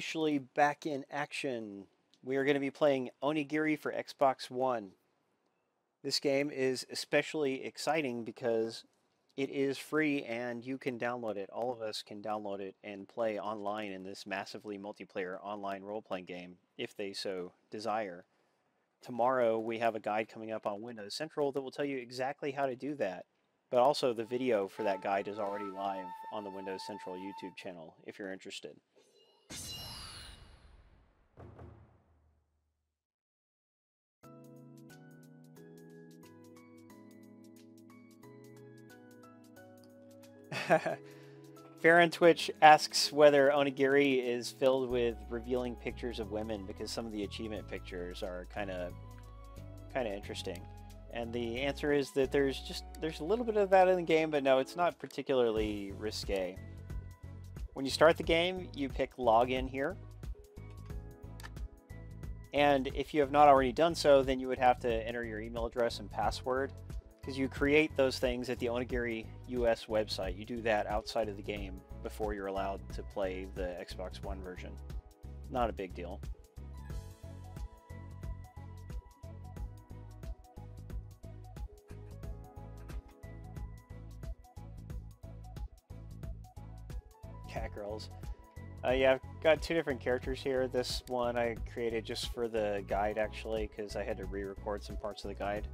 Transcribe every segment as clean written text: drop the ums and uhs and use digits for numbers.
officially back in action. We are going to be playing Onigiri for Xbox One. This game is especially exciting because it is free and you can download it. All of us can download it and play online in this massively multiplayer online role-playing game if they so desire. Tomorrow we have a guide coming up on Windows Central that will tell you exactly how to do that. But also the video for that guide is already live on the Windows Central YouTube channel if you're interested. Farron Twitch asks whether Onigiri is filled with revealing pictures of women because some of the achievement pictures are kind of interesting. And the answer is that there's a little bit of that in the game, but no, it's not particularly risque. When you start the game, you pick login here. And if you have not already done so, then you would have to enter your email address and password, because you create those things at the Onigiri US website. You do that outside of the game before you're allowed to play the Xbox One version. Not a big deal. Cat girls. Yeah, I've got two different characters here. This one I created just for the guide, actually, because I had to re-record some parts of the guide.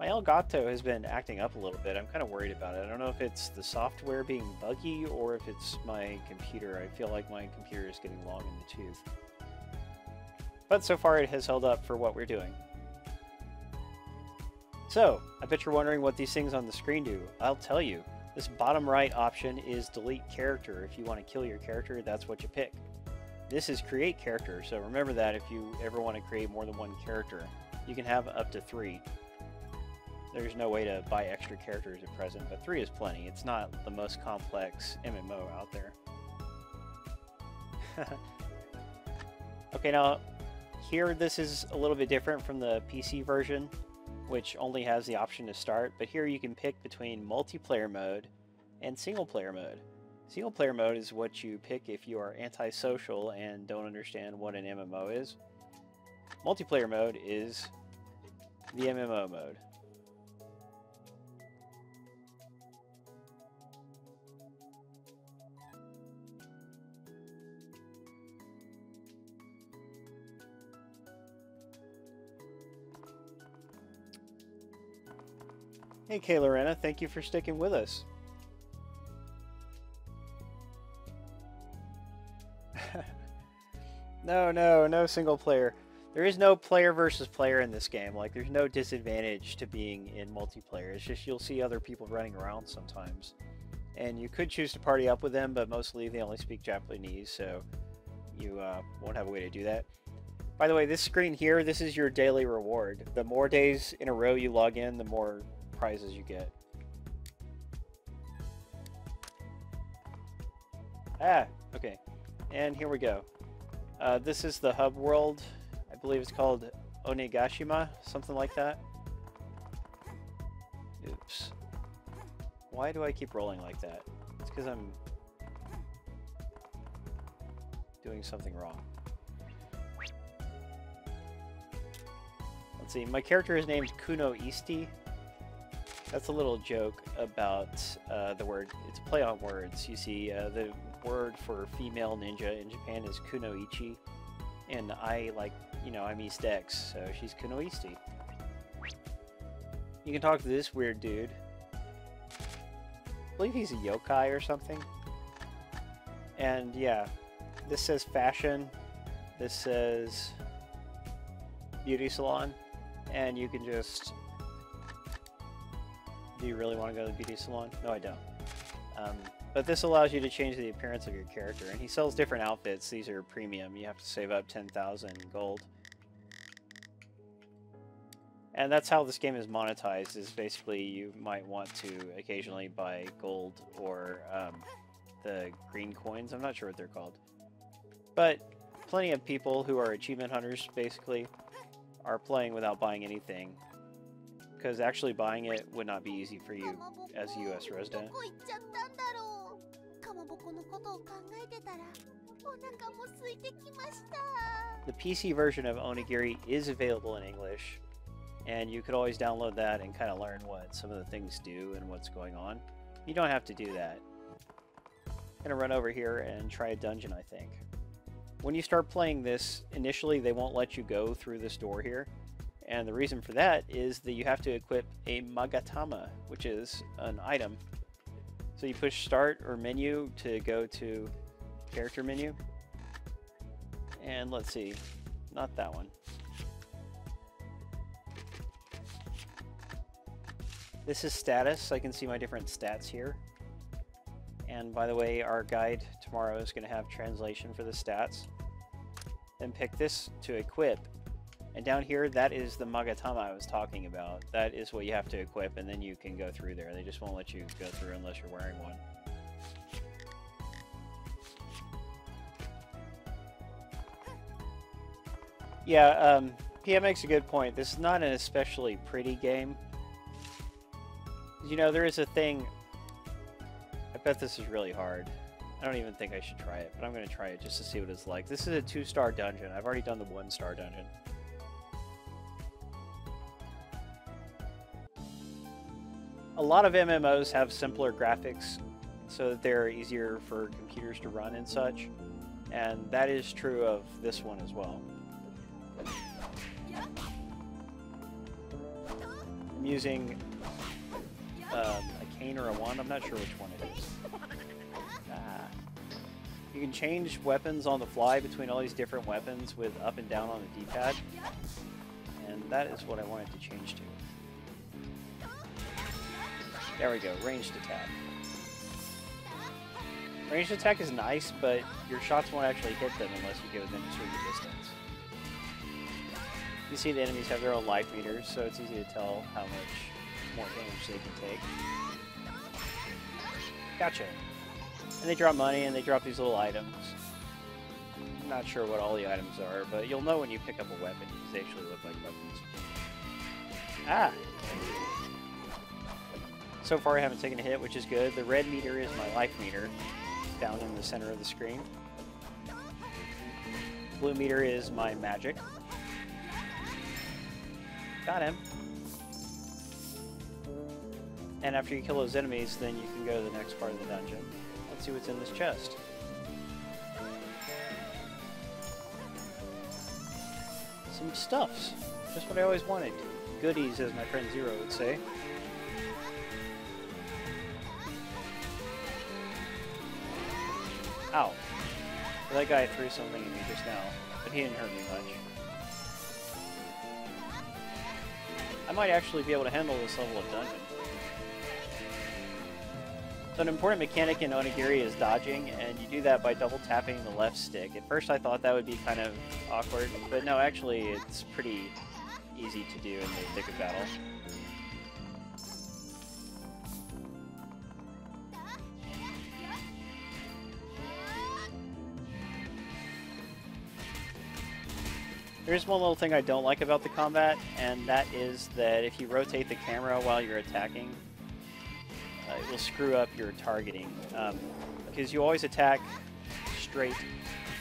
My Elgato has been acting up a little bit. I'm kind of worried about it. I don't know if it's the software being buggy or if it's my computer. I feel like my computer is getting long in the tooth. But so far it has held up for what we're doing. So, I bet you're wondering what these things on the screen do. I'll tell you. This bottom right option is delete character. If you want to kill your character, that's what you pick. This is create character, so remember that if you ever want to create more than one character. You can have up to 3. There's no way to buy extra characters at present, but 3 is plenty. It's not the most complex MMO out there. Okay, now here this is a little bit different from the PC version, which only has the option to start, but here you can pick between multiplayer mode and single player mode. Single player mode is what you pick if you are antisocial and don't understand what an MMO is. Multiplayer mode is the MMO mode. Hey, Kay Lorena, thank you for sticking with us. No single player. There is no player versus player in this game. Like, there's no disadvantage to being in multiplayer. It's just you'll see other people running around sometimes. And you could choose to party up with them, but mostly they only speak Japanese, so you won't have a way to do that. By the way, this screen here, this is your daily reward. The more days in a row you log in, the more prizes you get. Okay. And here we go. This is the hub world. I believe it's called Onigashima, something like that. Oops. Why do I keep rolling like that? It's because I'm doing something wrong. Let's see, my character is named Kuno Isti. That's a little joke about the word. It's a play on words. You see, the word for female ninja in Japan is kunoichi, and I'm East X, so she's kunoisti. You can talk to this weird dude. I believe he's a yokai or something. And yeah, this says fashion. This says beauty salon, and you can just. Do you really want to go to the beauty salon? No, I don't. But this allows you to change the appearance of your character. And he sells different outfits. These are premium. You have to save up 10,000 gold. And that's how this game is monetized, is basically you might want to occasionally buy gold or the green coins. I'm not sure what they're called. But plenty of people who are achievement hunters, basically, are playing without buying anything. Because actually buying it would not be easy for you as a US resident. The PC version of Onigiri is available in English, and you could always download that and kind of learn what some of the things do and what's going on. You don't have to do that. I'm gonna run over here and try a dungeon, I think. When you start playing this, initially they won't let you go through this door here. And the reason for that is that you have to equip a Magatama, which is an item. So you push start or menu to go to character menu. And let's see, not that one. This is status. I can see my different stats here. And by the way, our guide tomorrow is going to have translation for the stats. Then pick this to equip. And down here, that is the Magatama I was talking about. That is what you have to equip, and then you can go through there. They just won't let you go through unless you're wearing one. Yeah, PM makes a good point. This is not an especially pretty game. You know, there is a thing... I bet this is really hard. I don't even think I should try it, but I'm going to try it just to see what it's like. This is a 2-star dungeon. I've already done the 1-star dungeon. A lot of MMOs have simpler graphics so that they're easier for computers to run and such, and that is true of this one as well. I'm using a cane or a wand, I'm not sure which one it is. You can change weapons on the fly between all these different weapons with up and down on the D-pad, and that is what I wanted to change to. There we go, ranged attack. Ranged attack is nice, but your shots won't actually hit them unless you go within a certain distance. You see the enemies have their own life meters, so it's easy to tell how much more damage they can take. Gotcha. And they drop money, and they drop these little items. I'm not sure what all the items are, but you'll know when you pick up a weapon, because they actually look like weapons. Ah! So far I haven't taken a hit, which is good. The red meter is my life meter, down in the center of the screen. Blue meter is my magic. Got him. And after you kill those enemies, then you can go to the next part of the dungeon. Let's see what's in this chest. Some stuffs. Just what I always wanted. Goodies, as my friend Zero would say. Ow. That guy threw something at me just now, but he didn't hurt me much. I might actually be able to handle this level of dungeon. So an important mechanic in Onigiri is dodging, and you do that by double tapping the left stick. At first I thought that would be kind of awkward, but no, actually it's pretty easy to do in the thick of battle. There's one little thing I don't like about the combat, and that is that if you rotate the camera while you're attacking, it will screw up your targeting. Because you always attack straight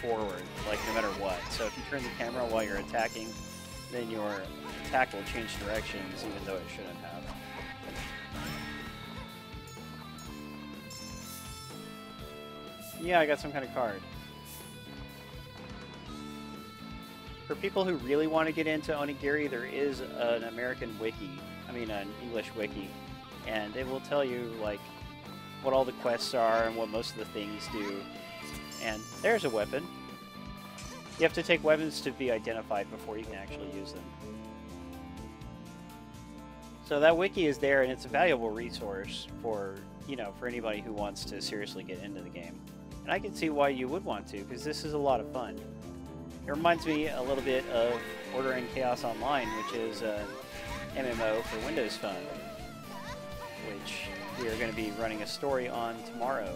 forward, like no matter what. So if you turn the camera while you're attacking, then your attack will change directions even though it shouldn't have. Yeah, I got some kind of card. For people who really want to get into Onigiri, there is an American wiki, an English wiki, and it will tell you like what all the quests are and what most of the things do. And there's a weapon. You have to take weapons to be identified before you can actually use them. So that wiki is there, and it's a valuable resource for, for anybody who wants to seriously get into the game. And I can see why you would want to, because this is a lot of fun. It reminds me a little bit of Order and Chaos Online, which is an MMO for Windows Phone, which we are going to be running a story on tomorrow,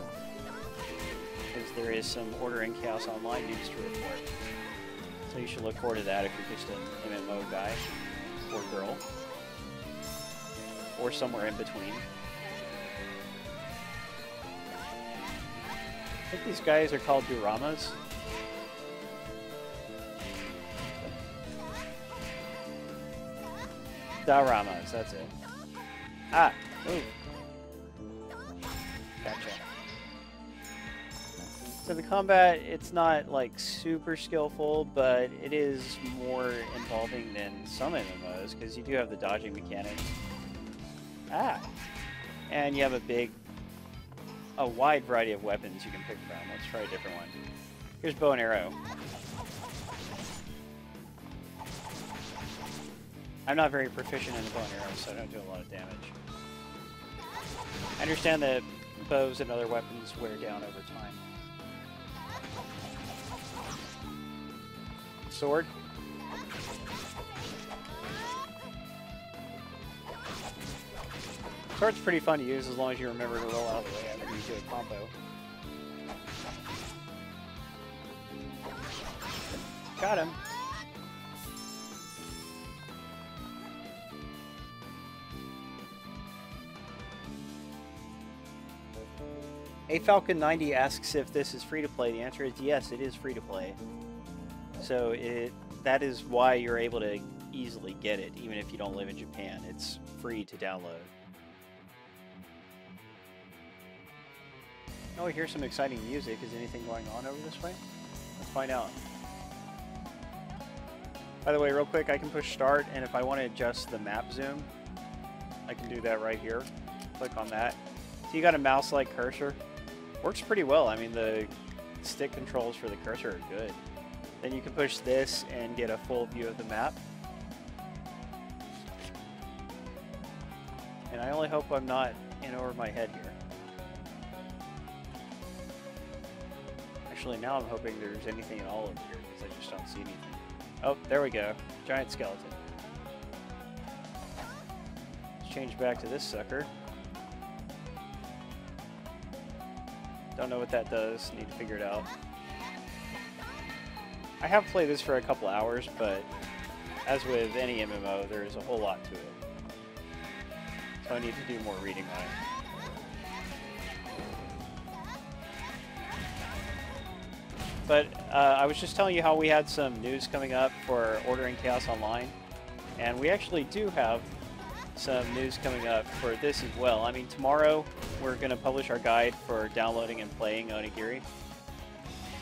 because there is some Order and Chaos Online news to report. So you should look forward to that if you're just an MMO guy or girl, or somewhere in between. I think these guys are called dioramas. Dioramas, that's it. Ah! Ooh. Gotcha. So the combat, it's not like super skillful, but it is more involving than some MMOs, because you do have the dodging mechanics. Ah! And you have a wide variety of weapons you can pick from. Let's try a different one. Here's bow and arrow. I'm not very proficient in the bow and arrow, so I don't do a lot of damage. I understand that bows and other weapons wear down over time. Sword. Sword's pretty fun to use as long as you remember to roll out of the way after you do a combo. Got him. A Falcon 90 asks if this is free to play. The answer is yes, it is free to play. So that is why you're able to easily get it, even if you don't live in Japan. It's free to download. Oh, here's some exciting music. Is anything going on over this way? Let's find out. By the way, real quick, I can push start, and if I want to adjust the map zoom, I can do that right here. Click on that. So you got a mouse-like cursor. Works pretty well. I mean, the stick controls for the cursor are good. Then you can push this and get a full view of the map. And I only hope I'm not in over my head here. Actually, now I'm hoping there's anything at all over here, because I just don't see anything. Oh, there we go. Giant skeleton. Let's change back to this sucker. Don't know what that does. Need to figure it out. I have played this for a couple hours, but as with any MMO, there is a whole lot to it. So I need to do more reading on it. But I was just telling you how we had some news coming up for Ordering Chaos Online, and we actually do have some news coming up for this as well. I mean, tomorrow we're going to publish our guide for downloading and playing Onigiri,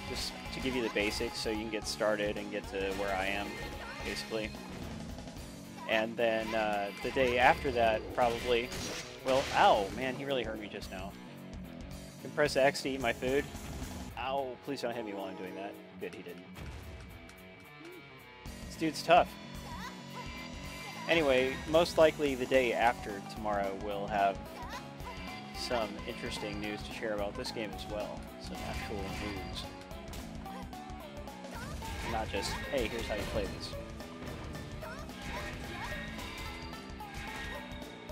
just to give you the basics so you can get started and get to where I am, basically. And then the day after that, probably, well, ow, man, he really hurt me just now. I can press X to eat my food. Ow, please don't hit me while I'm doing that. Good, he didn't. This dude's tough. Anyway, most likely the day after tomorrow we'll have some interesting news to share about this game as well. Some actual news. Not just, hey, here's how you play this.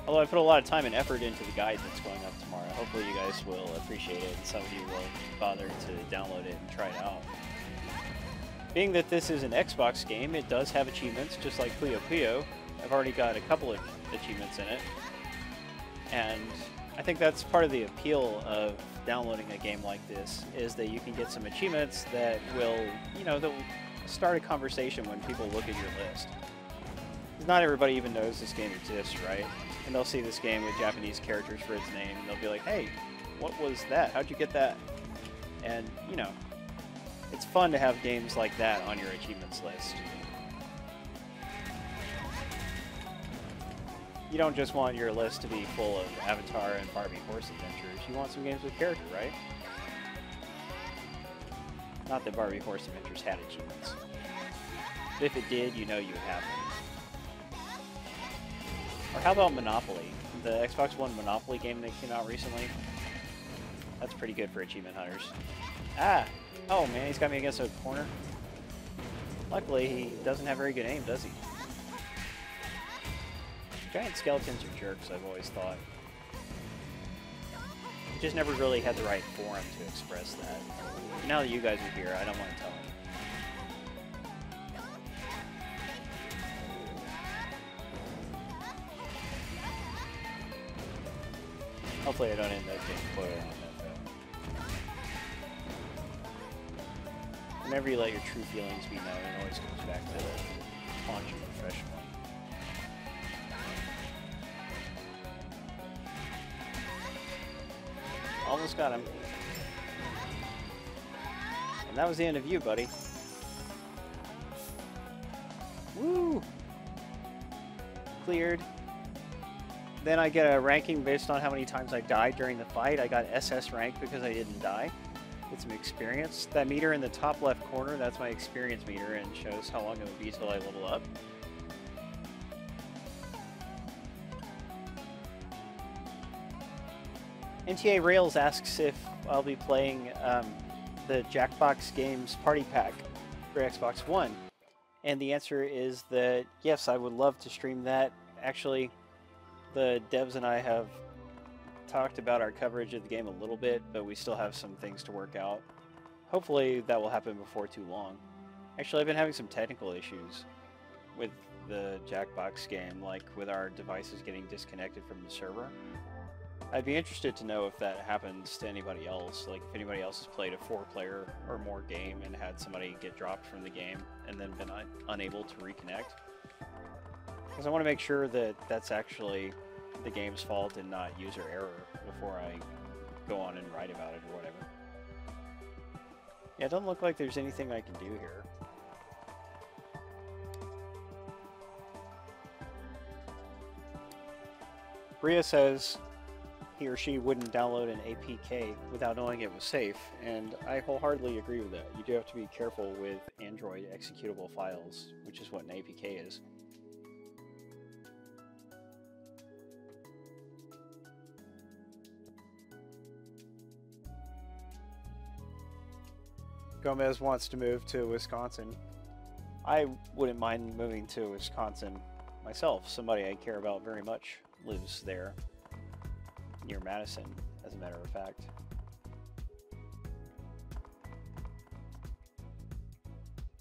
Although I put a lot of time and effort into the guide that's going up tomorrow. Hopefully you guys will appreciate it and some of you will bother to download it and try it out. Being that this is an Xbox game, it does have achievements, just like Puyo Puyo. I've already got a couple of achievements in it. And I think that's part of the appeal of downloading a game like this, is that you can get some achievements that will, you know, that will start a conversation when people look at your list. Because not everybody even knows this game exists, right? And they'll see this game with Japanese characters for its name, and they'll be like, hey, what was that? How'd you get that? And, you know, it's fun to have games like that on your achievements list. You don't just want your list to be full of Avatar and Barbie horse adventures. You want some games with character, right? Not that Barbie horse adventures had achievements. But if it did, you know you would have them. Or how about Monopoly? The Xbox One Monopoly game that came out recently? That's pretty good for achievement hunters. Ah! Oh man, he's got me against a corner. Luckily, he doesn't have very good aim, does he? Giant skeletons are jerks, I've always thought. Just never really had the right forum to express that. Now that you guys are here, I don't want to tell him. Hopefully I don't end up getting spoiled on that though. Whenever you let your true feelings be known, it always comes back to the paunch and professional. Almost got him. And that was the end of you, buddy. Woo! Cleared. Then I get a ranking based on how many times I died during the fight. I got SS rank because I didn't die. Get some experience. That meter in the top left corner, that's my experience meter and shows how long it would be till I level up. NTA Rails asks if I'll be playing the Jackbox Games Party Pack for Xbox One. And the answer is that yes, I would love to stream that. Actually, the devs and I have talked about our coverage of the game a little bit, but we still have some things to work out. Hopefully that will happen before too long. Actually, I've been having some technical issues with the Jackbox game, like with our devices getting disconnected from the server. I'd be interested to know if that happens to anybody else, like if anybody else has played a 4-player or more game and had somebody get dropped from the game and then been unable to reconnect. Because I want to make sure that that's actually the game's fault and not user error before I go on and write about it or whatever. Yeah, it doesn't look like there's anything I can do here. Bria says he or she wouldn't download an APK without knowing it was safe, and I wholeheartedly agree with that. You do have to be careful with Android executable files, which is what an APK is. Gomez wants to move to Wisconsin. I wouldn't mind moving to Wisconsin myself. Somebody I care about very much lives there, near Madison, as a matter of fact.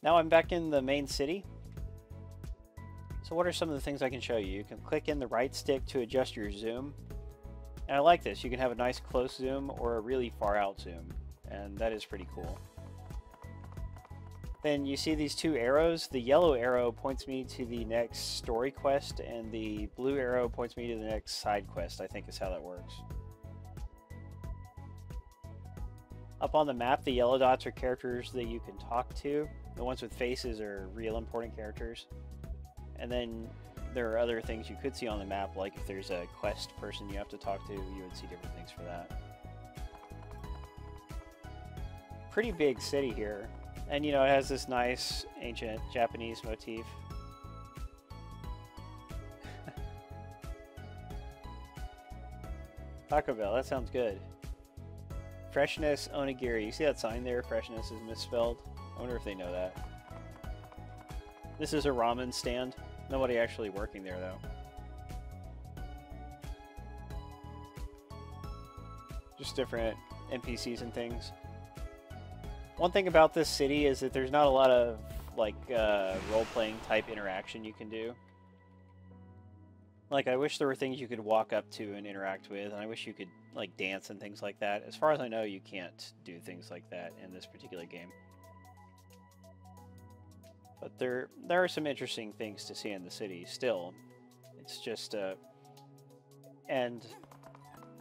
Now I'm back in the main city. So what are some of the things I can show you? You can click in the right stick to adjust your zoom. And I like this. You can have a nice close zoom or a really far out zoom. And that is pretty cool. Then you see these two arrows. The yellow arrow points me to the next story quest, and the blue arrow points me to the next side quest, I think is how that works. Up on the map, the yellow dots are characters that you can talk to. The ones with faces are real important characters. And then there are other things you could see on the map, like if there's a quest person you have to talk to, you would see different things for that. Pretty big city here. And, you know, it has this nice ancient Japanese motif. Taco Bell, that sounds good. Freshness Onigiri. You see that sign there? Freshness is misspelled. I wonder if they know that. This is a ramen stand. Nobody actually working there, though. Just different NPCs and things. One thing about this city is that there's not a lot of like role-playing type interaction you can do. Like, I wish there were things you could walk up to and interact with, and I wish you could like dance and things like that. As far as I know, you can't do things like that in this particular game. But there are some interesting things to see in the city still. It's just and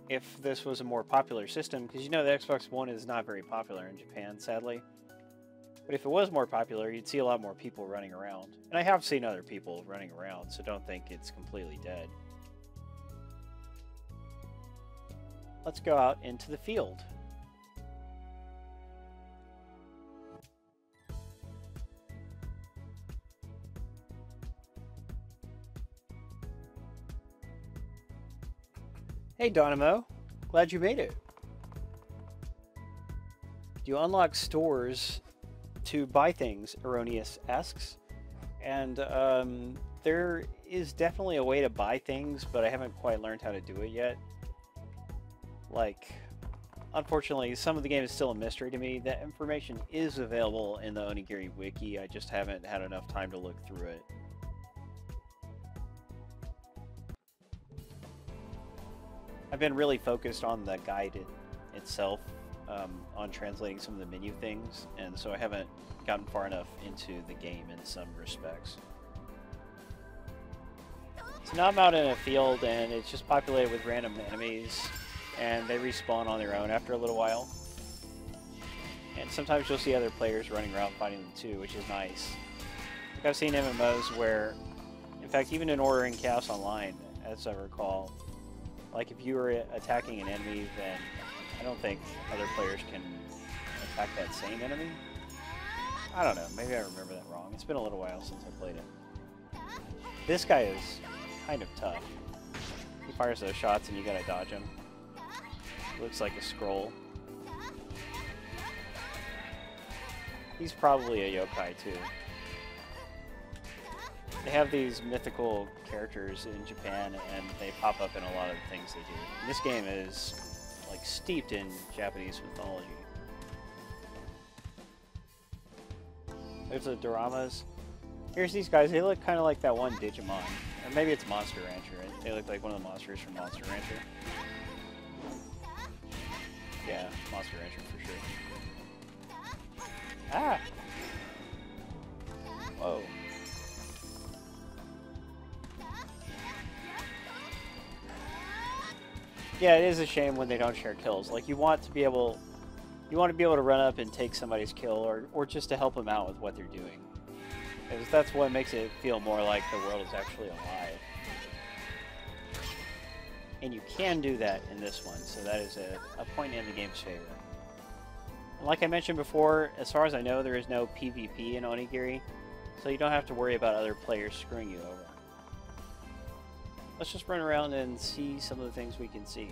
if this was a more popular system, because you know the Xbox One is not very popular in Japan, sadly. But if it was more popular, you'd see a lot more people running around. And I have seen other people running around, so don't think it's completely dead. Let's go out into the field. Hey Donimo, glad you made it. Do you unlock stores to buy things? Erroneous asks. And there is definitely a way to buy things, but I haven't quite learned how to do it yet. Like, unfortunately, some of the game is still a mystery to me. That information is available in the Onigiri wiki, I just haven't had enough time to look through it. I've been really focused on the guide itself, on translating some of the menu things, and so I haven't gotten far enough into the game in some respects. So now I'm out in a field, and it's just populated with random enemies, and they respawn on their own after a little while. And sometimes you'll see other players running around fighting them too, which is nice. Like I've seen MMOs where, in fact, even in Order in Chaos Online, as I recall, like if you were attacking an enemy, then I don't think other players can attack that same enemy. I don't know, maybe I remember that wrong. It's been a little while since I played it. This guy is kind of tough. He fires those shots and you gotta dodge him. Looks like a scroll. He's probably a yokai too. They have these mythical characters in Japan and they pop up in a lot of the things they do. And this game is like steeped in Japanese mythology. There's the Doramas. Here's these guys. They look kind of like that one Digimon. Or maybe it's Monster Rancher. Right? They look like one of the monsters from Monster Rancher. Yeah, Monster Rancher for sure. Ah! Whoa. Yeah, it is a shame when they don't share kills. Like, you want to be able to run up and take somebody's kill, or just to help them out with what they're doing. Because that's what makes it feel more like the world is actually alive. And you can do that in this one, so that is a point in the game's favor. And like I mentioned before, as far as I know, there is no PvP in Onigiri, so you don't have to worry about other players screwing you over. Let's just run around and see some of the things we can see.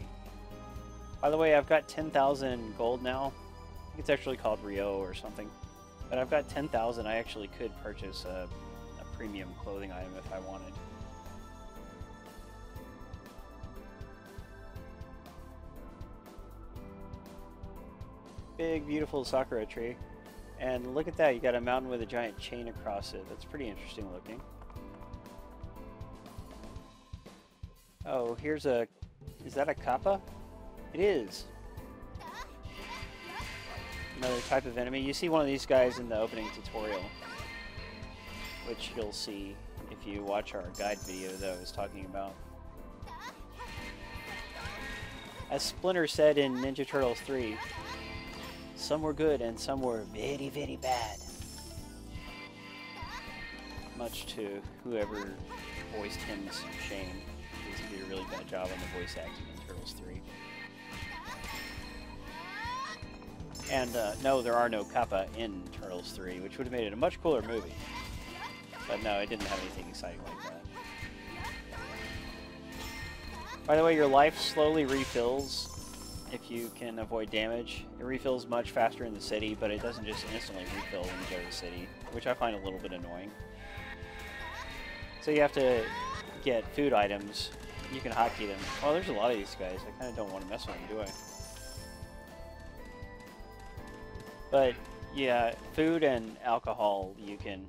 By the way, I've got 10,000 gold now. I think it's actually called Rio or something. But I've got 10,000. I actually could purchase a premium clothing item if I wanted. Big, beautiful sakura tree. And look at that, you got a mountain with a giant chain across it. That's pretty interesting looking. Oh, here's a... Is that a kappa? It is. Another type of enemy. You see one of these guys in the opening tutorial, which you'll see if you watch our guide video that I was talking about. As Splinter said in Ninja Turtles 3, some were good and some were very, very bad. Much to whoever voiced him's shame. He did a really bad job on the voice acting in Turtles 3. And no, there are no kappa in Turtles 3, which would have made it a much cooler movie. But no, it didn't have anything exciting like that. By the way, your life slowly refills if you can avoid damage. It refills much faster in the city, but it doesn't just instantly refill when you go to the city, which I find a little bit annoying. So you have to get food items. You can hotkey them. Oh, there's a lot of these guys. I kind of don't want to mess with them, do I? But yeah, food and alcohol you can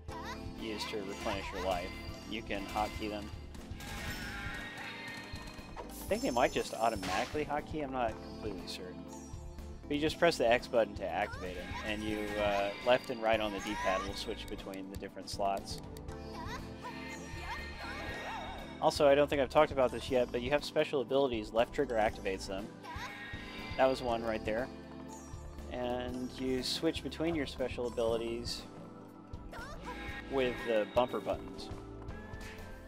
use to replenish your life. You can hotkey them. I think they might just automatically hotkey, I'm not completely certain. But you just press the X button to activate them, and you left and right on the D-pad will switch between the different slots. Also, I don't think I've talked about this yet, but you have special abilities. Left trigger activates them. That was one right there. And you switch between your special abilities with the bumper buttons.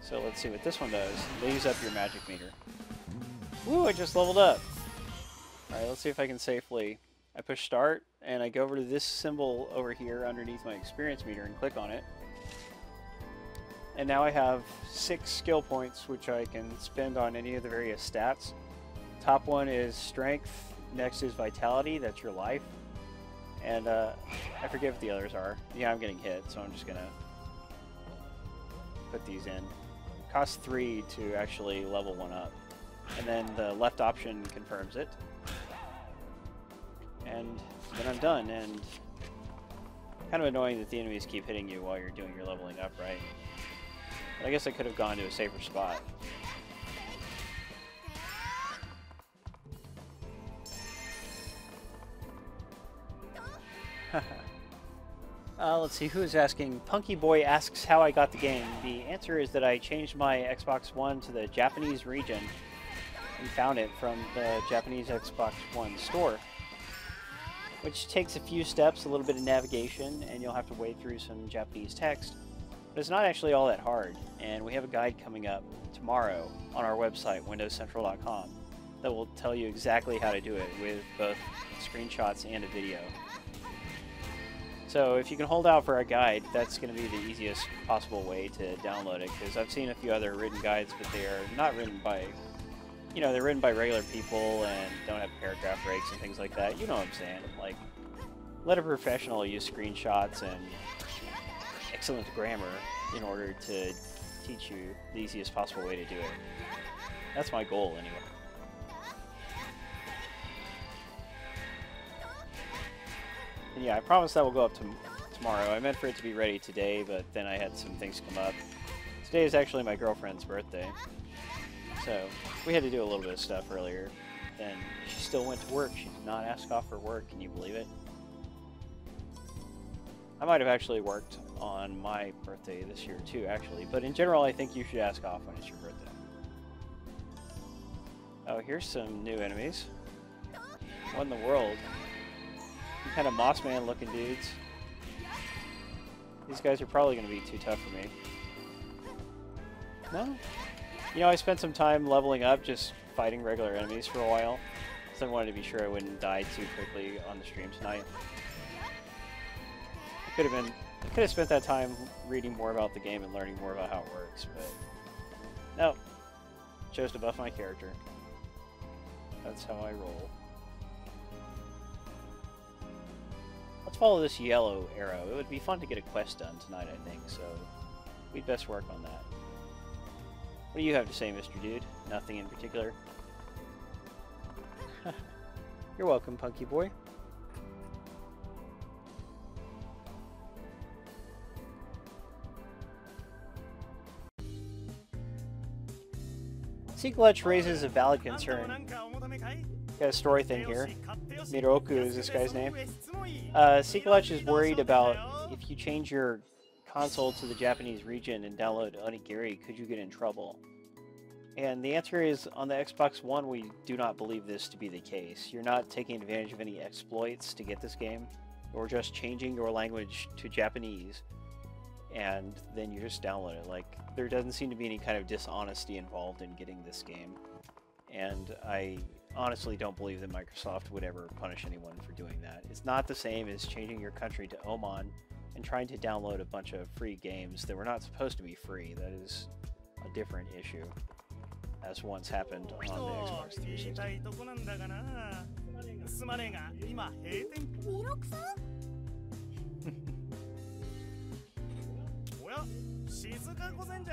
So let's see what this one does. They use up your magic meter. Woo, I just leveled up! Alright, let's see if I can safely... I push start, and I go over to this symbol over here underneath my experience meter and click on it. And now I have 6 skill points, which I can spend on any of the various stats. Top one is strength, next is vitality, that's your life. And I forget what the others are. Yeah, I'm getting hit, so I'm just gonna put these in. It costs 3 to actually level one up. And then the left option confirms it. And then I'm done, and kind of annoying that the enemies keep hitting you while you're doing your leveling up, right? But I guess I could have gone to a safer spot. Let's see, who is asking? Punky Boy asks how I got the game. The answer is that I changed my Xbox One to the Japanese region, and found it from the Japanese Xbox One store, which takes a few steps, a little bit of navigation, and you'll have to wade through some Japanese text. But it's not actually all that hard, and we have a guide coming up tomorrow on our website, windowscentral.com, that will tell you exactly how to do it with both screenshots and a video. So if you can hold out for a guide, that's going to be the easiest possible way to download it, because I've seen a few other written guides, but they are not written by, they're written by regular people and don't have paragraph breaks and things like that. You know what I'm saying? Like, let a professional use screenshots and excellent grammar in order to teach you the easiest possible way to do it. That's my goal, anyway. And yeah, I promise that will go up tomorrow. I meant for it to be ready today, but then I had some things come up. Today is actually my girlfriend's birthday, so we had to do a little bit of stuff earlier. Then she still went to work. She did not ask off for work. Can you believe it? I might have actually worked on my birthday this year too, actually. But in general, I think you should ask off when it's your birthday. Oh, here's some new enemies. What in the world? Some kind of Mossman looking dudes. These guys are probably going to be too tough for me. No? You know, I spent some time leveling up, just fighting regular enemies for a while. So I wanted to be sure I wouldn't die too quickly on the stream tonight. I could have spent that time reading more about the game and learning more about how it works, but no. Chose to buff my character. That's how I roll. Let's follow this yellow arrow. It would be fun to get a quest done tonight, I think, so we'd best work on that. What do you have to say, Mr. Dude? Nothing in particular? You're welcome, Punky Boy. Sequelch raises a valid concern. Got a story thing here. Miroku is this guy's name. Sequelch is worried about if you change your console to the Japanese region and download Onigiri, could you get in trouble? And the answer is, on the Xbox One, we do not believe this to be the case. You're not taking advantage of any exploits to get this game, or just changing your language to Japanese, and then you just download it. Like, there doesn't seem to be any kind of dishonesty involved in getting this game, and I honestly don't believe that Microsoft would ever punish anyone for doing that. It's not the same as changing your country to Oman and trying to download a bunch of free games that were not supposed to be free. That is a different issue, as once happened on the Xbox 360.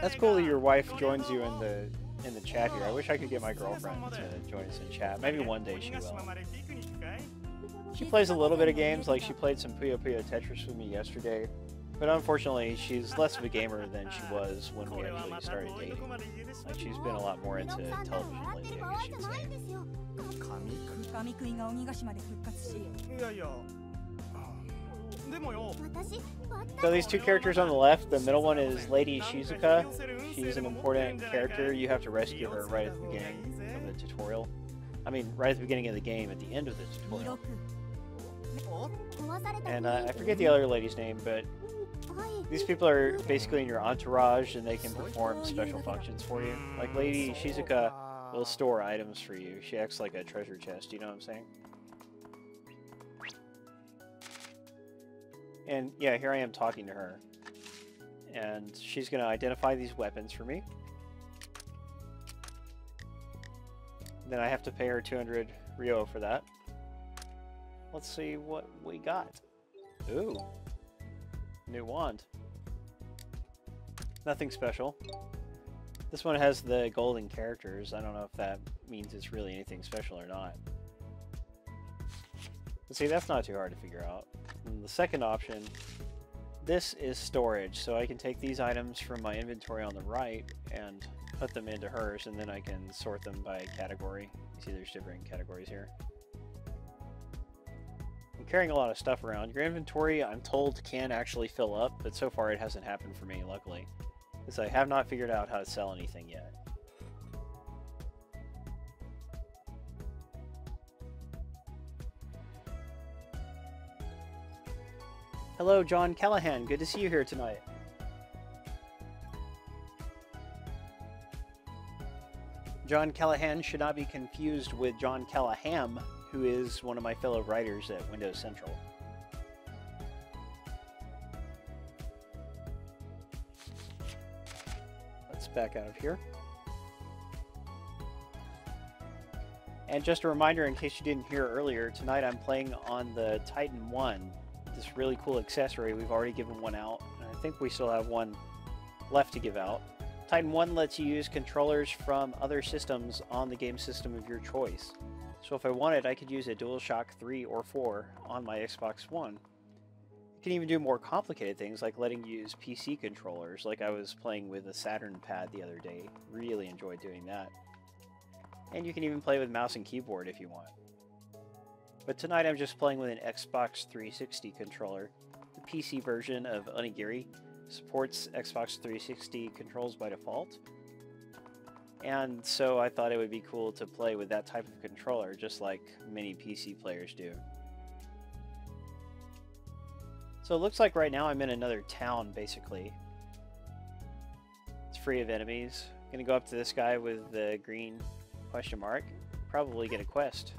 That's cool that your wife joins you in the chat here. I wish I could get my girlfriend to join us in chat. Maybe one day she will. She plays a little bit of games, like she played some Puyo Puyo Tetris with me yesterday, but unfortunately she's less of a gamer than she was when we actually started dating. Like, she's been a lot more into television lately, I guess you'd say. So these two characters on the left, the middle one is Lady Shizuka. She's an important character. You have to rescue her right at the beginning of the tutorial. I mean, right at the beginning of the game, at the end of the tutorial. And I forget the other lady's name, but these people are basically in your entourage, and they can perform special functions for you. Like, Lady Shizuka will store items for you. She acts like a treasure chest, you know what I'm saying? And yeah, here I am talking to her. And she's going to identify these weapons for me. Then I have to pay her 200 Ryo for that. Let's see what we got. Ooh. New wand. Nothing special. This one has the golden characters. I don't know if that means it's really anything special or not. But see, that's not too hard to figure out. And the second option, this is storage. So I can take these items from my inventory on the right and put them into hers, and then I can sort them by category. You see there's different categories here. I'm carrying a lot of stuff around. Your inventory, I'm told, can actually fill up, but so far it hasn't happened for me, luckily, because I have not figured out how to sell anything yet. Hello, John Callahan. Good to see you here tonight. John Callahan should not be confused with John Callaham, who is one of my fellow writers at Windows Central. Let's back out of here. And just a reminder, in case you didn't hear earlier, tonight I'm playing on the Titan 1, this really cool accessory. We've already given one out, and I think we still have one left to give out. Titan 1 lets you use controllers from other systems on the game system of your choice. So if I wanted, I could use a DualShock 3 or 4 on my Xbox One. You can even do more complicated things like letting you use PC controllers, like I was playing with a Saturn pad the other day. Really enjoyed doing that. And you can even play with mouse and keyboard if you want. But tonight I'm just playing with an Xbox 360 controller. The PC version of Onigiri supports Xbox 360 controls by default. And so I thought it would be cool to play with that type of controller, just like many PC players do. So it looks like right now I'm in another town, basically. It's free of enemies. I'm gonna go up to this guy with the green question mark. Probably get a quest.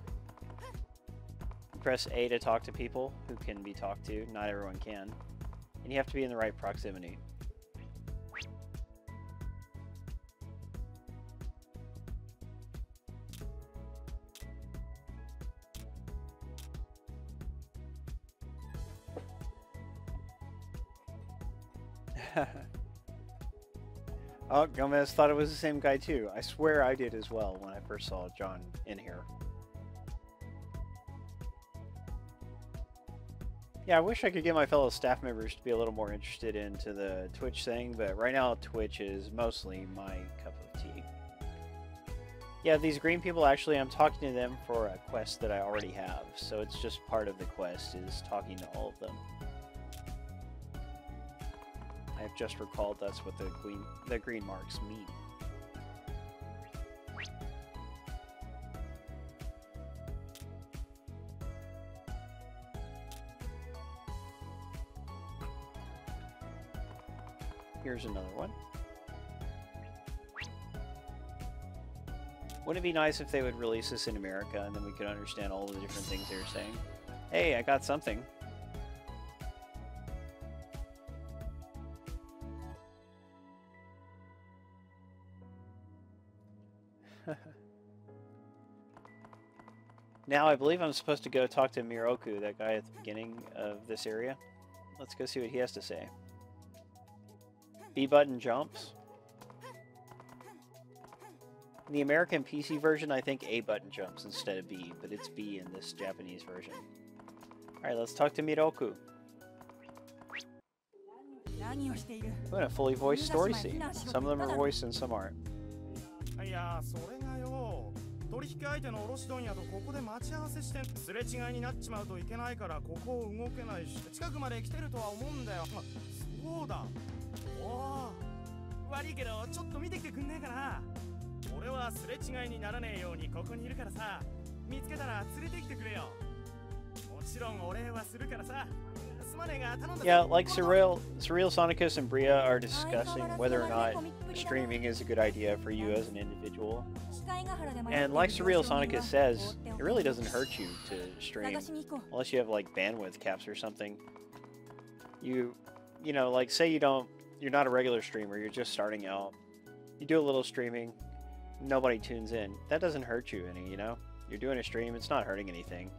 Press A to talk to people who can be talked to. Not everyone can. And you have to be in the right proximity. Oh, Gomez thought it was the same guy too. I swear I did as well when I first saw John in here. Yeah, I wish I could get my fellow staff members to be a little more interested into the Twitch thing, but right now Twitch is mostly my cup of tea. Yeah, these green people, actually, I'm talking to them for a quest that I already have, so it's just part of the quest is talking to all of them. I've just recalled that's what the green marks mean. Here's another one. Wouldn't it be nice if they would release this in America and then we could understand all the different things they were saying? Hey, I got something. Now I believe I'm supposed to go talk to Miroku, that guy at the beginning of this area. Let's go see what he has to say. B button jumps. In the American PC version, I think A button jumps instead of B, but it's B in this Japanese version. Alright, let's talk to Miroku. What a fully voiced story scene. Some of them are voiced and some aren't. 取引相手の卸問屋とここで待ち合わせしてすれ違いになっちまうといけないからここを動けないし近くまで来てるとは思うんだよ。そうだ。おお。悪いけどちょっと見てきてくんねえかな。俺はすれ違いにならねえようにここにいるからさ。見つけたら連れてきてくれよ。もちろんお礼はするからさ。Yeah, like Surreal Sonicus and Bria are discussing whether or not streaming is a good idea for you as an individual. And like Surreal Sonicus says, it really doesn't hurt you to stream unless you have like bandwidth caps or something. You know, like say you're not a regular streamer, you're just starting out. You do a little streaming, nobody tunes in. That doesn't hurt you any, you know? You're doing a stream, it's not hurting anything.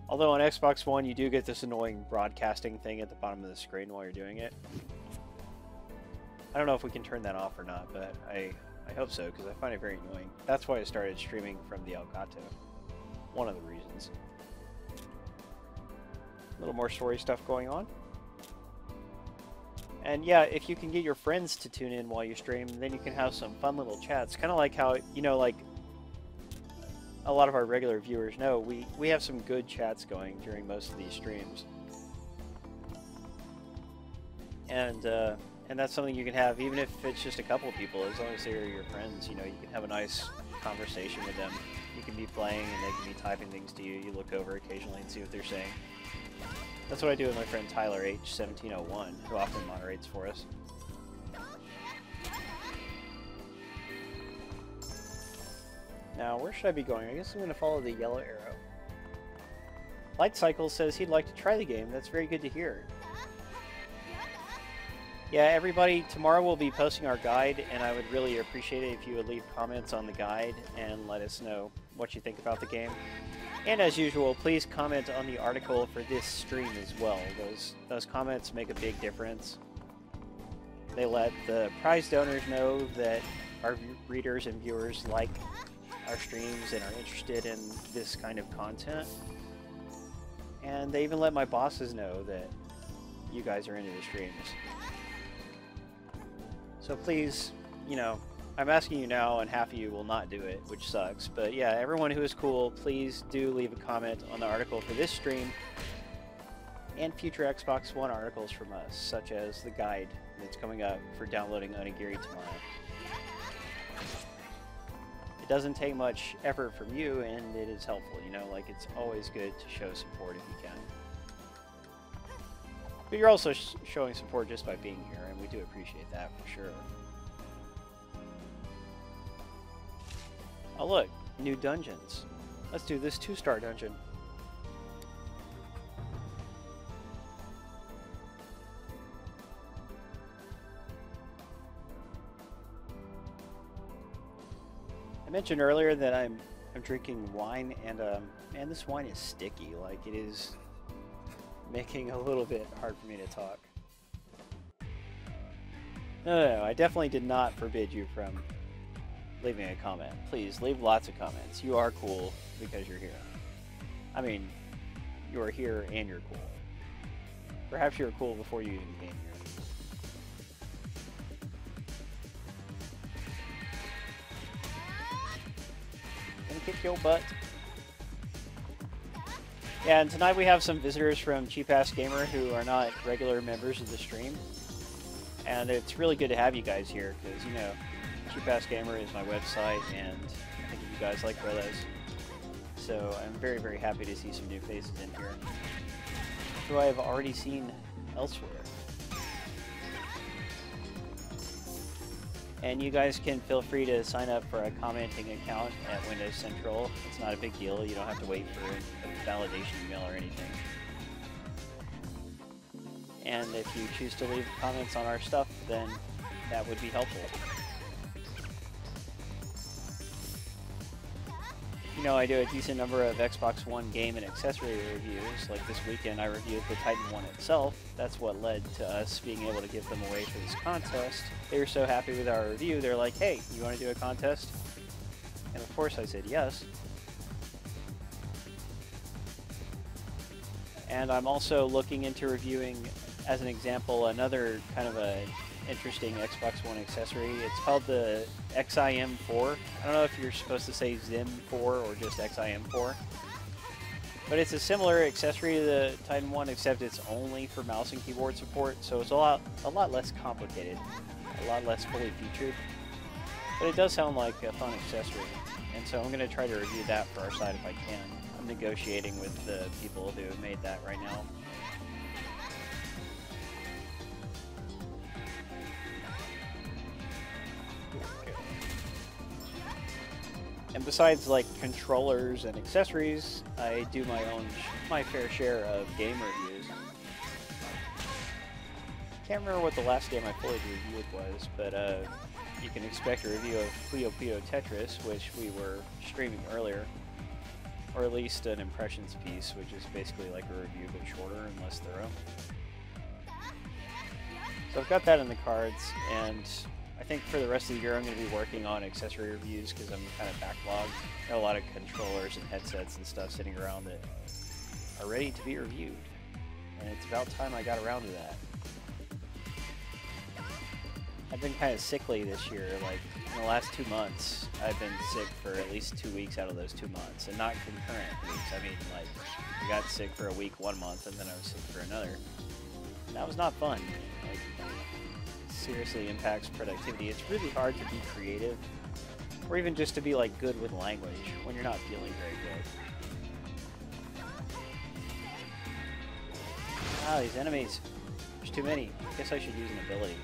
Although on Xbox One, you do get this annoying broadcasting thing at the bottom of the screen while you're doing it. I don't know if we can turn that off or not, but I hope so, because I find it very annoying. That's why I started streaming from the Elgato. One of the reasons. A little more story stuff going on. And yeah, if you can get your friends to tune in while you stream, then you can have some fun little chats. Kind of like how, you know, like a lot of our regular viewers know, we have some good chats going during most of these streams. And that's something you can have, even if it's just a couple of people, as long as they're your friends, you know, you can have a nice conversation with them. You can be playing and they can be typing things to you. You look over occasionally and see what they're saying. That's what I do with my friend Tyler H1701, who often moderates for us. Now, where should I be going? I guess I'm going to follow the yellow arrow. Light Cycle says he'd like to try the game. That's very good to hear. Yeah, everybody, tomorrow we'll be posting our guide, and I would really appreciate it if you would leave comments on the guide and let us know what you think about the game. And as usual, please comment on the article for this stream as well. Those comments make a big difference. They let the prize donors know that our readers and viewers like our streams and are interested in this kind of content. And they even let my bosses know that you guys are into the streams. So please, you know, I'm asking you now, and half of you will not do it, which sucks. But yeah, everyone who is cool, please do leave a comment on the article for this stream and future Xbox One articles from us, such as the guide that's coming up for downloading Onigiri tomorrow. It doesn't take much effort from you, and it is helpful, you know, like it's always good to show support if you can. But you're also showing support just by being here, and we do appreciate that for sure. Oh look, new dungeons. Let's do this 2-star dungeon. I mentioned earlier that I'm drinking wine, and man, this wine is sticky. Like, it is making it a little bit hard for me to talk. No, I definitely did not forbid you from leaving a comment. Please, leave lots of comments. You are cool because you're here. I mean, you are here and you're cool. Perhaps you were cool before you even came here. Gonna kick your butt. Yeah, and tonight we have some visitors from Cheap Ass Gamer who are not regular members of the stream. And it's really good to have you guys here, because, you know, Cheap Ass Gamer is my website, and I think you guys like Relos. So I'm very, very happy to see some new faces in here, who I have already seen elsewhere. And you guys can feel free to sign up for a commenting account at Windows Central. It's not a big deal. You don't have to wait for a validation email or anything. And if you choose to leave comments on our stuff, then that would be helpful. You know, I do a decent number of Xbox One game and accessory reviews. Like this weekend, I reviewed the Titan 1 itself. That's what led to us being able to give them away for this contest. They were so happy with our review, they're like, hey, you want to do a contest? And of course I said yes. And I'm also looking into reviewing, as an example, another kind of a interesting Xbox One accessory. It's called the XIM4. I don't know if you're supposed to say ZIM4 or just XIM4. But it's a similar accessory to the Titan 1, except it's only for mouse and keyboard support, so it's a lot less complicated, a lot less fully featured. But it does sound like a fun accessory, and so I'm going to try to review that for our site if I can. I'm negotiating with the people who have made that right now. And besides, like, controllers and accessories, I do my fair share of game reviews. Can't remember what the last game I fully reviewed was, but you can expect a review of Puyo Puyo Tetris, which we were streaming earlier. Or at least an impressions piece, which is basically like a review, but shorter and less thorough. So I've got that in the cards, and I think for the rest of the year I'm going to be working on accessory reviews because I'm kind of backlogged. I have a lot of controllers and headsets and stuff sitting around that are ready to be reviewed. And it's about time I got around to that. I've been kind of sickly this year. Like, in the last 2 months, I've been sick for at least 2 weeks out of those 2 months. And not concurrent weeks. I mean, like, I got sick for a week 1 month, and then I was sick for another. And that was not fun. Like, seriously impacts productivity. It's really hard to be creative, or even just to be like good with language when you're not feeling very good. Ah, these enemies. There's too many. I guess I should use an ability.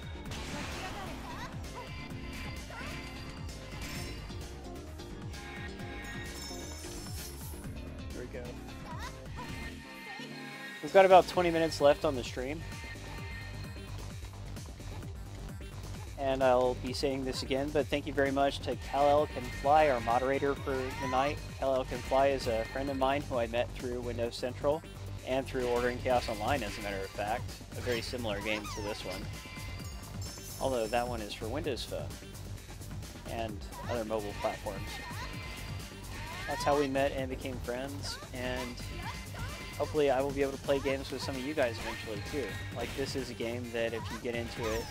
There we go. We've got about 20 minutes left on the stream. And I'll be saying this again, but thank you very much to Kal-El Can Fly, our moderator for the night. Kal-El Can Fly is a friend of mine who I met through Windows Central and through Ordering Chaos Online, as a matter of fact. A very similar game to this one. Although that one is for Windows Phone and other mobile platforms. That's how we met and became friends, and hopefully I will be able to play games with some of you guys eventually too. Like, this is a game that if you get into it,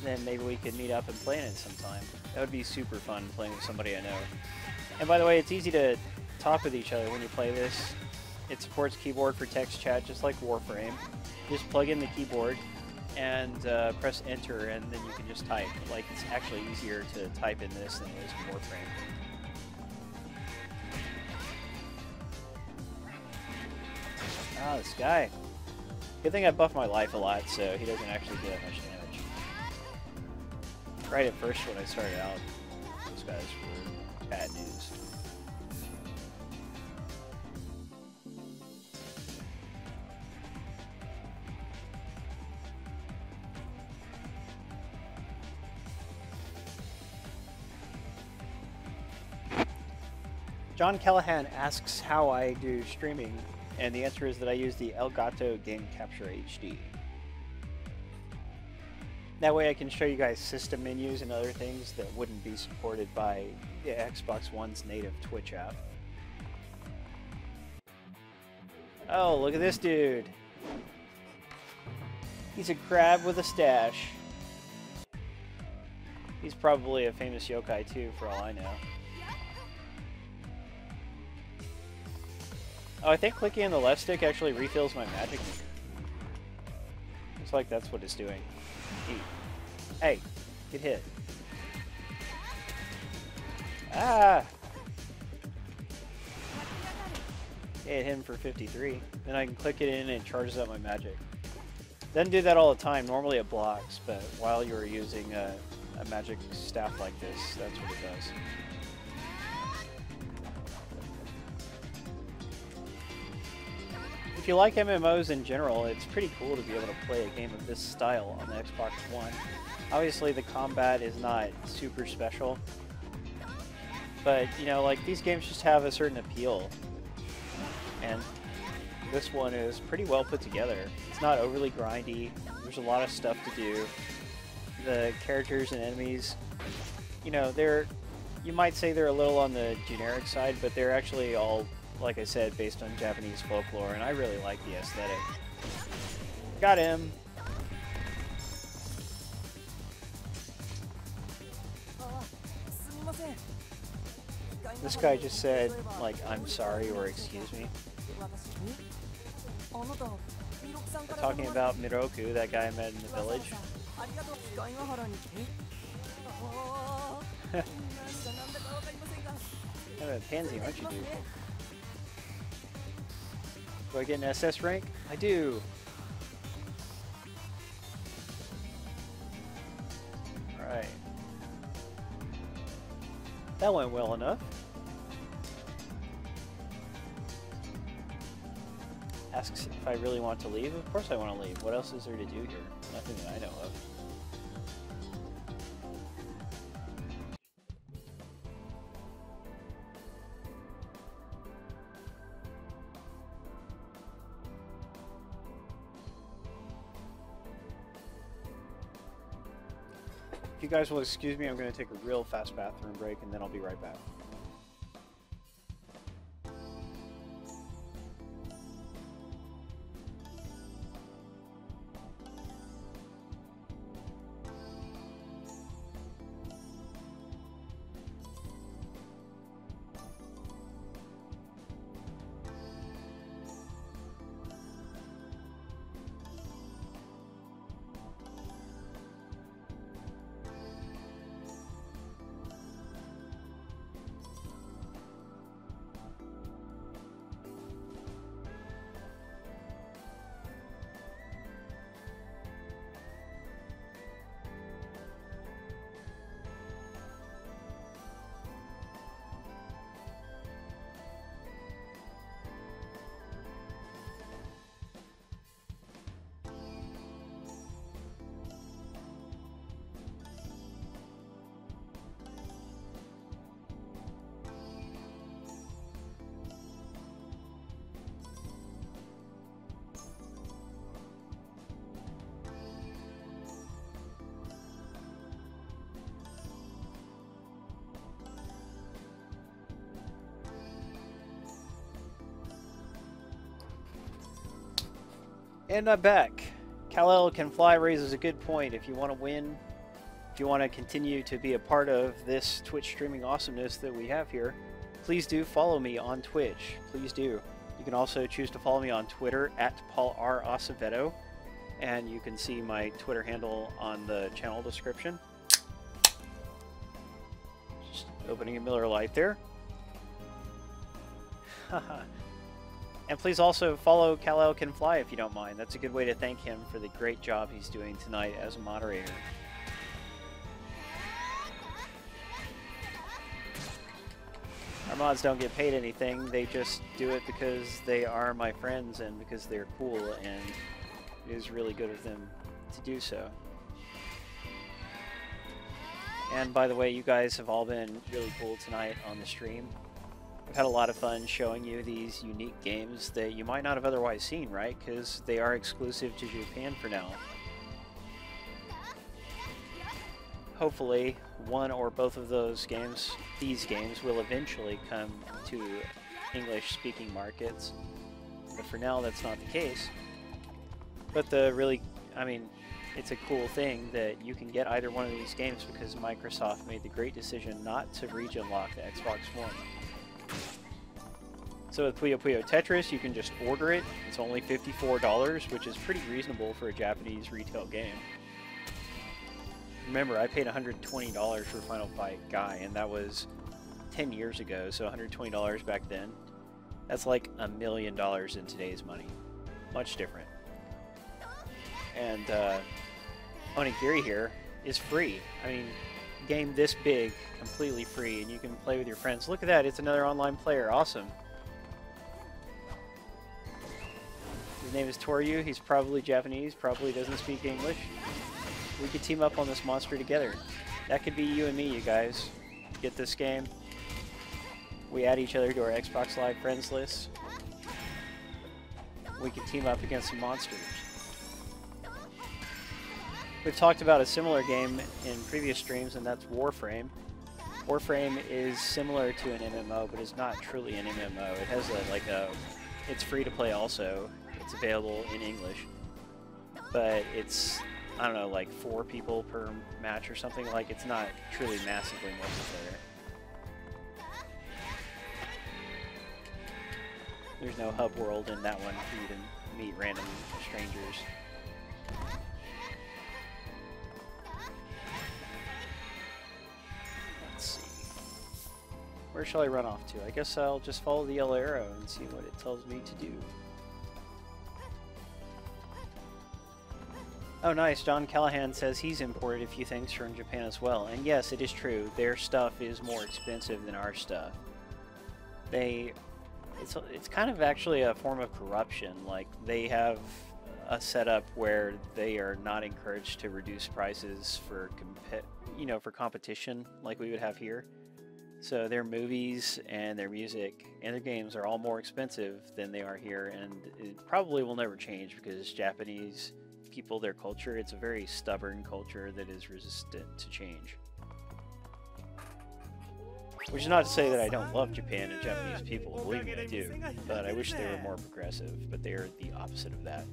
then maybe we could meet up and play in it sometime. That would be super fun, playing with somebody I know. And by the way, it's easy to talk with each other when you play this. It supports keyboard for text chat, just like Warframe. Just plug in the keyboard and press enter, and then you can just type. Like, it's actually easier to type in this than it is in Warframe. Ah, this guy. Good thing I buffed my life a lot, so he doesn't actually do that much damage. Right at first when I started out, those guys were bad news. John Callahan asks how I do streaming, and the answer is that I use the Elgato Game Capture HD. That way I can show you guys system menus and other things that wouldn't be supported by the Xbox One's native Twitch app. Oh, look at this dude. He's a crab with a stash. He's probably a famous yokai too, for all I know. Oh, I think clicking on the left stick actually refills my magic meter. Looks like that's what it's doing. Hey, get hit. Ah! Hit him for 53. Then I can click it in and it charges up my magic. Doesn't do that all the time. Normally it blocks, but while you're using a magic staff like this, that's what it does. If you like MMOs in general, it's pretty cool to be able to play a game of this style on the Xbox One. Obviously the combat is not super special, but you know, like, these games just have a certain appeal, and this one is pretty well put together. It's not overly grindy, there's a lot of stuff to do. The characters and enemies, you know, you might say they're a little on the generic side, but they're actually all, like I said, based on Japanese folklore, and I really like the aesthetic. Got him! This guy just said, like, I'm sorry or excuse me. We're talking about Miroku, that guy I met in the village. Kind of a pansy, aren't you, dude? Do I get an SS rank? I do! Alright. That went well enough. Asks if I really want to leave. Of course I want to leave. What else is there to do here? Nothing that I know of. If you guys will excuse me, I'm going to take a real fast bathroom break and then I'll be right back. And I'm back. Kal-El Can Fly raises a good point. If you want to win, if you want to continue to be a part of this Twitch streaming awesomeness that we have here, please do follow me on Twitch. Please do. You can also choose to follow me on Twitter at Paul R. Acevedo, and you can see my Twitter handle on the channel description. Just opening a Miller Lite there. And please also follow Kal-El Can Fly if you don't mind. That's a good way to thank him for the great job he's doing tonight as a moderator. Our mods don't get paid anything, they just do it because they are my friends and because they're cool, and it is really good of them to do so. And by the way, you guys have all been really cool tonight on the stream. I've had a lot of fun showing you these unique games that you might not have otherwise seen, right? Because they are exclusive to Japan for now. Hopefully, one or both of these games, will eventually come to English-speaking markets. But for now, that's not the case. But it's a cool thing that you can get either one of these games because Microsoft made the great decision not to region lock the Xbox One. So with Puyo Puyo Tetris, you can just order it. It's only $54, which is pretty reasonable for a Japanese retail game. Remember, I paid $120 for Final Fight Guy, and that was 10 years ago, so $120 back then. That's like $1 million in today's money. Much different. And Onigiri here is free. I mean, game this big, completely free, and you can play with your friends. Look at that, it's another online player. Awesome. His name is Toryu. He's probably Japanese, probably doesn't speak English. We could team up on this monster together. That could be you and me, you guys. Get this game. We add each other to our Xbox Live friends list. We could team up against some monsters. We've talked about a similar game in previous streams, and that's Warframe. Warframe is similar to an MMO, but it's not truly an MMO. It has it's free to play also. It's available in English. But it's, I don't know, like 4 people per match or something. Like, it's not truly massively multiplayer. There's no hub world in that one for you to meet random strangers. Let's see. Where shall I run off to? I guess I'll just follow the yellow arrow and see what it tells me to do. Oh nice, John Callahan says he's imported a few things from Japan as well. And yes, it is true, their stuff is more expensive than our stuff. It's kind of actually a form of corruption. Like, they have a setup where they are not encouraged to reduce prices for competition like we would have here. So their movies and their music and their games are all more expensive than they are here, and it probably will never change because Japanese people, their culture, it's a very stubborn culture that is resistant to change. Which is not to say that I don't love Japan and Japanese people, believe me, I do. But I wish they were more progressive, but they are the opposite of that.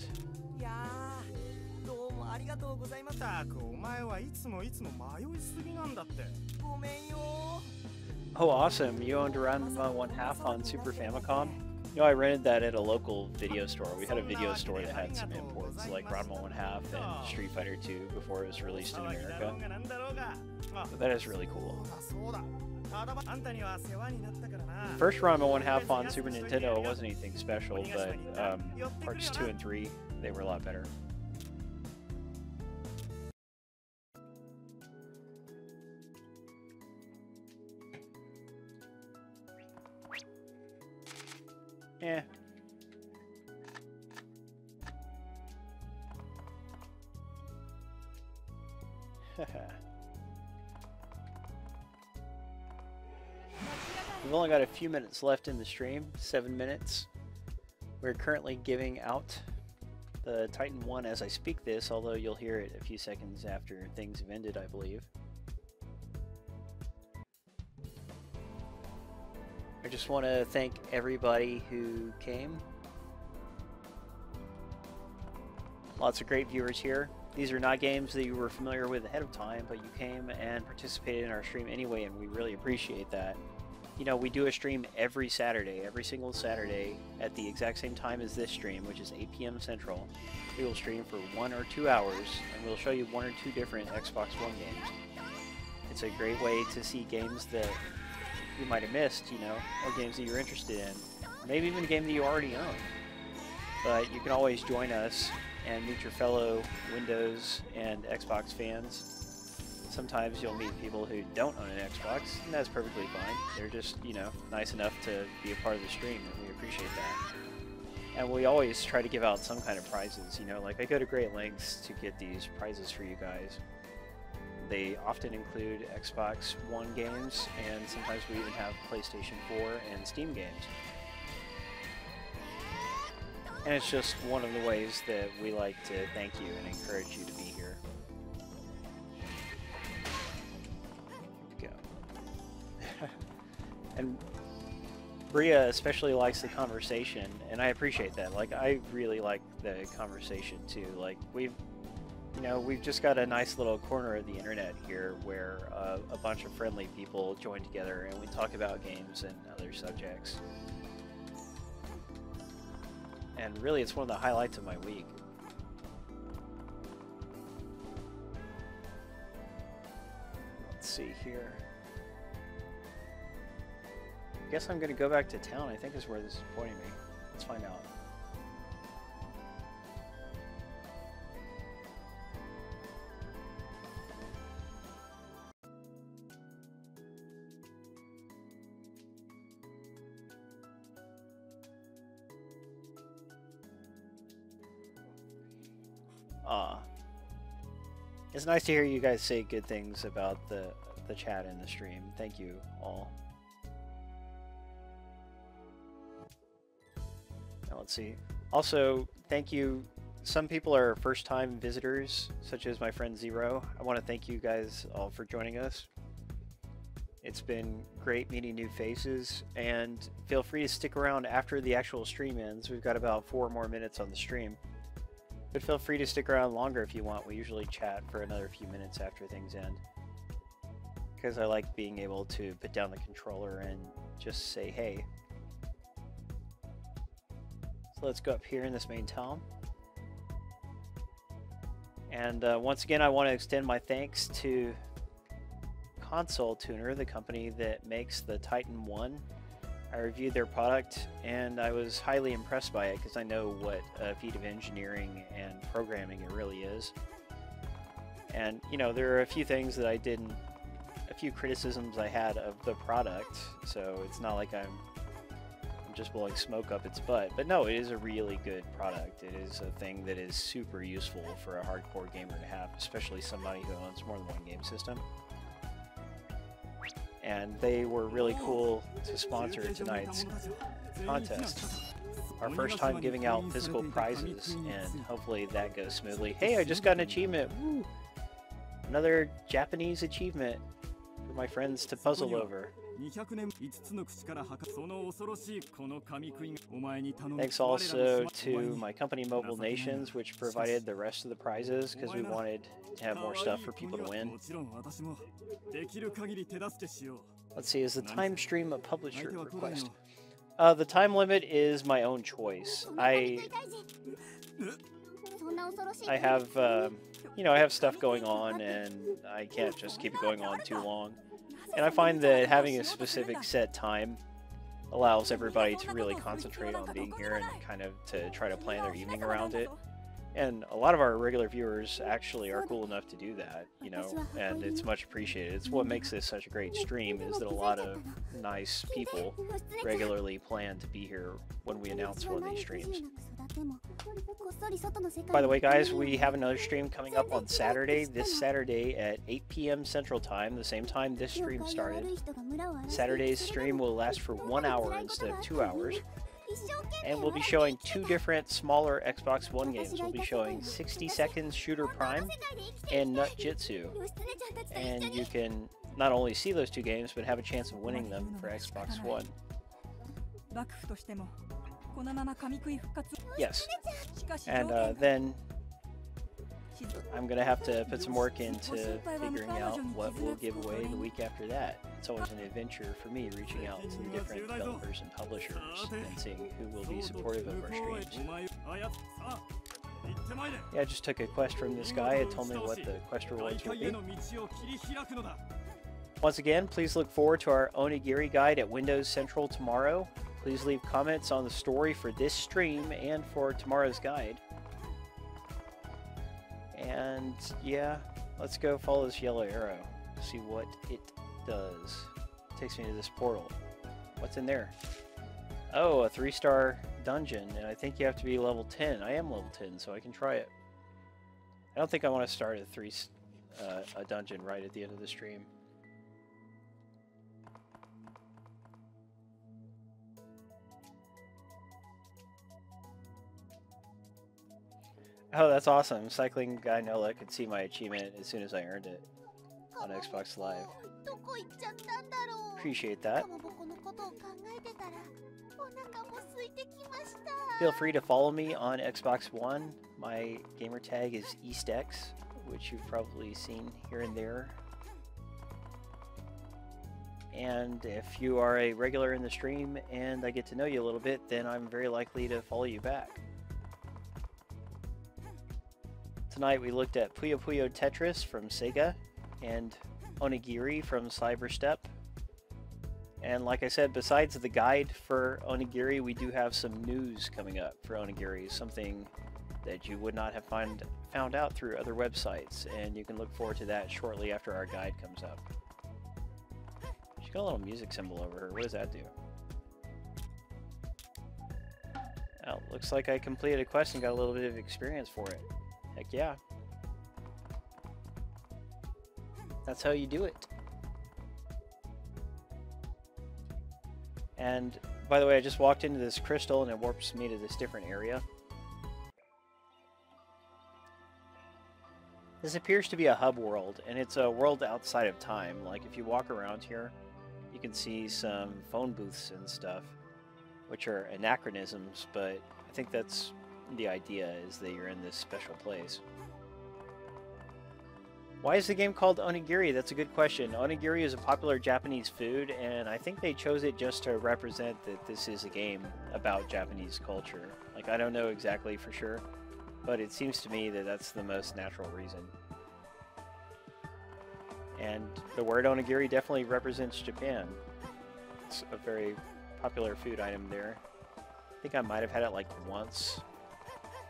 Oh awesome, you owned Ranma 1/2 on Super Famicom? You know, I rented that at a local video store. We had a video store that had some imports like Ranma 1/2 and Street Fighter 2 before it was released in America. But that is really cool. First Ranma 1/2 on Super Nintendo wasn't anything special, but parts 2 and 3, they were a lot better. Yeah. We've only got a few minutes left in the stream, 7 minutes. We're currently giving out the Titan 1 as I speak this, although you'll hear it a few seconds after things have ended, I believe. I just want to thank everybody who came. Lots of great viewers here. These are not games that you were familiar with ahead of time, but you came and participated in our stream anyway, and we really appreciate that. You know, we do a stream every Saturday, every single Saturday at the exact same time as this stream, which is 8 p.m. Central. We will stream for 1 or 2 hours, and we'll show you 1 or 2 different Xbox One games. It's a great way to see games that you might have missed, you know, or games that you're interested in. Maybe even a game that you already own. But you can always join us and meet your fellow Windows and Xbox fans. Sometimes you'll meet people who don't own an Xbox, and that's perfectly fine. They're just, you know, nice enough to be a part of the stream, and we appreciate that. And we always try to give out some kind of prizes, you know, like I go to great lengths to get these prizes for you guys. They often include Xbox One games, and sometimes we even have PlayStation 4 and Steam games. And it's just one of the ways that we like to thank you and encourage you to be here. Go. And Bria especially likes the conversation, and I appreciate that. Like, I really like the conversation too. Like, we've just got a nice little corner of the internet here where a bunch of friendly people join together and we talk about games and other subjects. And really, it's one of the highlights of my week. Let's see here. I guess I'm going to go back to town, I think is where this is pointing me. Let's find out. It's nice to hear you guys say good things about the chat in the stream. Thank you all. Now let's see. Also, thank you. Some people are first-time visitors, such as my friend Zero. I want to thank you guys all for joining us. It's been great meeting new faces, and feel free to stick around after the actual stream ends. We've got about 4 more minutes on the stream. But feel free to stick around longer if you want. We usually chat for another few minutes after things end. Because I like being able to put down the controller and just say hey. So let's go up here in this main town. And once again, I want to extend my thanks to Console Tuner, the company that makes the Titan 1. I reviewed their product and I was highly impressed by it because I know what a feat of engineering and programming it really is. And, you know, there are a few things that a few criticisms I had of the product, so it's not like I'm just blowing smoke up its butt. But no, it is a really good product. It is a thing that is super useful for a hardcore gamer to have, especially somebody who owns more than one game system. And they were really cool to sponsor tonight's contest. Our first time giving out physical prizes, and hopefully that goes smoothly. Hey, I just got an achievement! Woo! Another Japanese achievement for my friends to puzzle over. Thanks also to my company Mobile Nations, which provided the rest of the prizes because we wanted to have more stuff for people to win. Let's see, is the time stream a publisher request? The time limit is my own choice. I have, you know, I have stuff going on and I can't just keep it going on too long. And I find that having a specific set time allows everybody to really concentrate on being here and kind of to try to plan their evening around it. And a lot of our regular viewers actually are cool enough to do that, you know, and it's much appreciated. It's what makes this such a great stream, is that a lot of nice people regularly plan to be here when we announce one of these streams. By the way, guys, we have another stream coming up on Saturday, this Saturday at 8 p.m. Central Time, the same time this stream started. Saturday's stream will last for 1 hour instead of 2 hours. And we'll be showing 2 different smaller Xbox One games. We'll be showing 60 Seconds Shooter Prime and Nut Jitsu. And you can not only see those 2 games, but have a chance of winning them for Xbox One. Yes. And then I'm going to have to put some work into figuring out what we'll give away the week after that. It's always an adventure for me reaching out to the different developers and publishers and seeing who will be supportive of our streams. Yeah, I just took a quest from this guy. It told me what the quest rewards will be. Once again, please look forward to our Onigiri guide at Windows Central tomorrow. Please leave comments on the story for this stream and for tomorrow's guide. And yeah, let's go follow this yellow arrow, see what it does. It takes me to this portal. What's in there? Oh, a 3-star dungeon, and I think you have to be level 10. I am level 10, so I can try it. I don't think I want to start a dungeon right at the end of the stream. Oh, that's awesome. Cycling Guy Nola could see my achievement as soon as I earned it on Xbox Live. Appreciate that. Feel free to follow me on Xbox One. My gamer tag is EastX, which you've probably seen here and there. And if you are a regular in the stream and I get to know you a little bit, then I'm very likely to follow you back. Tonight we looked at Puyo Puyo Tetris from Sega and Onigiri from Cyberstep. And like I said, besides the guide for Onigiri, we do have some news coming up for Onigiri, something that you would not have found out through other websites, and you can look forward to that shortly after our guide comes up. She's got a little music symbol over her. What does that do? Oh, looks like I completed a quest and got a little bit of experience for it. Heck yeah. That's how you do it. And by the way, I just walked into this crystal and it warps me to this different area. This appears to be a hub world, and it's a world outside of time. Like if you walk around here, you can see some phone booths and stuff, which are anachronisms, but I think that's the idea, is that you're in this special place. Why is the game called Onigiri? That's a good question. Onigiri is a popular Japanese food, and I think they chose it just to represent that this is a game about Japanese culture. Like, I don't know exactly for sure, but it seems to me that that's the most natural reason. And the word onigiri definitely represents Japan. It's a very popular food item there. I think I might have had it like once,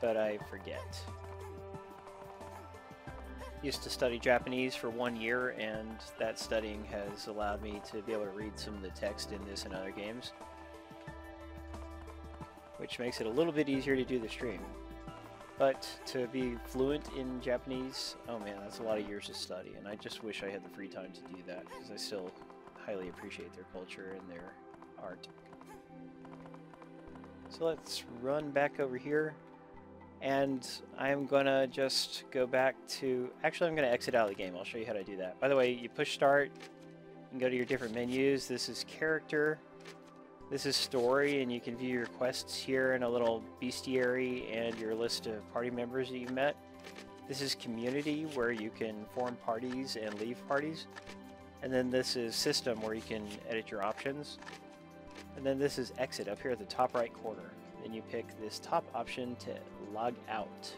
but I forget. Used to study Japanese for 1 year, and that studying has allowed me to be able to read some of the text in this and other games, which makes it a little bit easier to do the stream. But to be fluent in Japanese, oh man, that's a lot of years of study, and I just wish I had the free time to do that, because I still highly appreciate their culture and their art. So let's run back over here, and I'm gonna just go back to, actually I'm gonna exit out of the game. I'll show you how to do that. By the way, you push start and go to your different menus. This is character, this is story, and you can view your quests here in a little bestiary and your list of party members that you've met. This is community, where you can form parties and leave parties. And then this is system, where you can edit your options. And then this is exit up here at the top right corner. Then you pick this top option to log out.